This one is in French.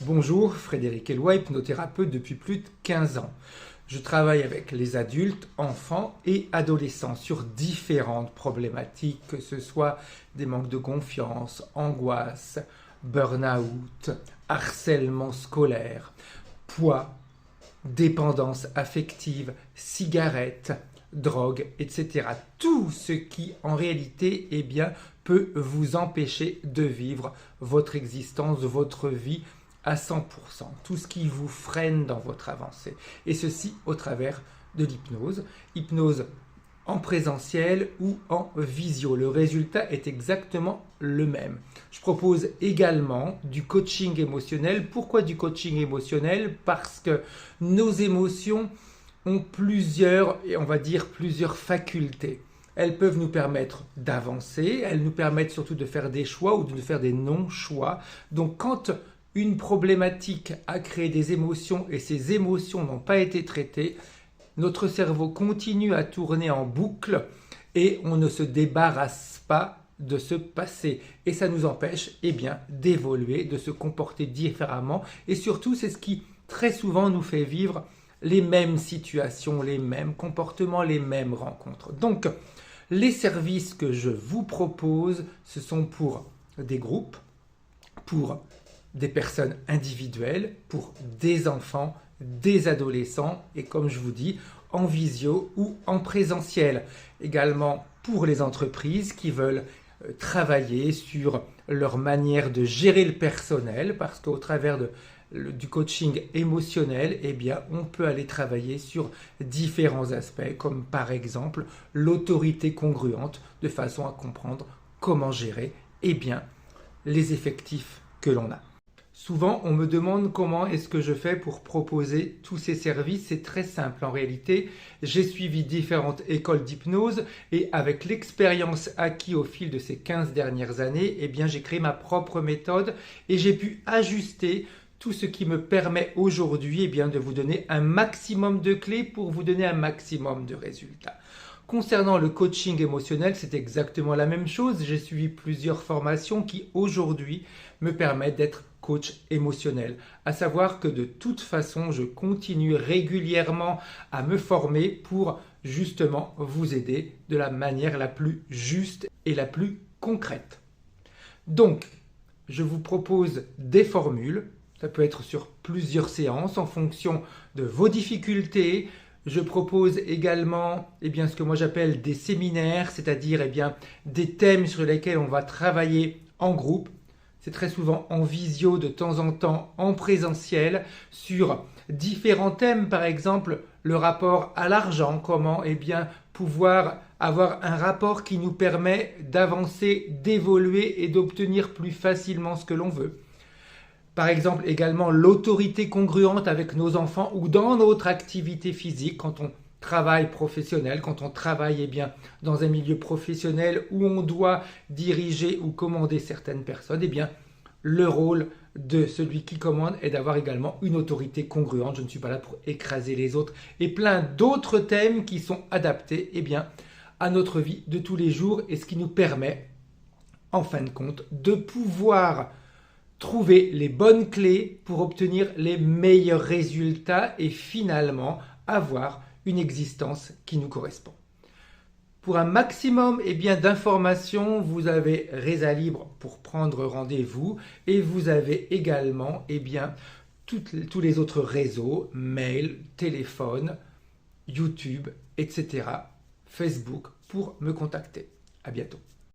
Bonjour, Frédéric Eloi, hypnothérapeute depuis plus de 15 ans. Je travaille avec les adultes, enfants et adolescents sur différentes problématiques, que ce soit des manques de confiance, angoisse, burn-out, harcèlement scolaire, poids, dépendance affective, cigarettes, drogue, etc. Tout ce qui en réalité peut vous empêcher de vivre votre existence, votre vie à 100%, tout ce qui vous freine dans votre avancée. Et ceci au travers de l'hypnose. Hypnose en présentiel ou en visio. Le résultat est exactement le même. Je propose également du coaching émotionnel. Pourquoi du coaching émotionnel? Parce que nos émotions ont plusieurs facultés. Elles peuvent nous permettre d'avancer, elles nous permettent surtout de faire des choix ou de faire des non-choix. Donc quand une problématique a créé des émotions et ces émotions n'ont pas été traitées, notre cerveau continue à tourner en boucle et on ne se débarrasse pas de ce passé. Et ça nous empêche d'évoluer, de se comporter différemment. Et surtout, c'est ce qui très souvent nous fait vivre les mêmes situations, les mêmes comportements, les mêmes rencontres. Donc, les services que je vous propose, ce sont pour des groupes, pour des personnes individuelles, pour des enfants, des adolescents et comme je vous dis, en visio ou en présentiel. Également pour les entreprises qui veulent travailler sur leur manière de gérer le personnel parce qu'au travers du coaching émotionnel, on peut aller travailler sur différents aspects comme par exemple l'autorité congruente de façon à comprendre comment gérer les effectifs que l'on a. Souvent, on me demande comment est-ce que je fais pour proposer tous ces services. C'est très simple en réalité. J'ai suivi différentes écoles d'hypnose et avec l'expérience acquise au fil de ces 15 dernières années, j'ai créé ma propre méthode et j'ai pu ajuster tout ce qui me permet aujourd'hui de vous donner un maximum de clés pour vous donner un maximum de résultats. Concernant le coaching émotionnel, c'est exactement la même chose. J'ai suivi plusieurs formations qui aujourd'hui me permettent d'être coach émotionnel. À savoir que de toute façon, je continue régulièrement à me former pour justement vous aider de la manière la plus juste et la plus concrète. Donc, je vous propose des formules. Ça peut être sur plusieurs séances en fonction de vos difficultés. Je propose également ce que moi j'appelle des séminaires, c'est-à-dire des thèmes sur lesquels on va travailler en groupe. C'est très souvent en visio, de temps en temps en présentiel, sur différents thèmes, par exemple le rapport à l'argent, comment pouvoir avoir un rapport qui nous permet d'avancer, d'évoluer et d'obtenir plus facilement ce que l'on veut. Par exemple également l'autorité congruente avec nos enfants ou dans notre activité physique quand on travail professionnel, quand on travaille dans un milieu professionnel où on doit diriger ou commander certaines personnes, le rôle de celui qui commande est d'avoir également une autorité congruente. Je ne suis pas là pour écraser les autres et plein d'autres thèmes qui sont adaptés à notre vie de tous les jours et ce qui nous permet en fin de compte de pouvoir trouver les bonnes clés pour obtenir les meilleurs résultats et finalement avoir une existence qui nous correspond. Pour un maximum d'informations, vous avez Reza Libre pour prendre rendez-vous et vous avez également tous les autres réseaux, mail, téléphone, YouTube, etc., Facebook pour me contacter. À bientôt.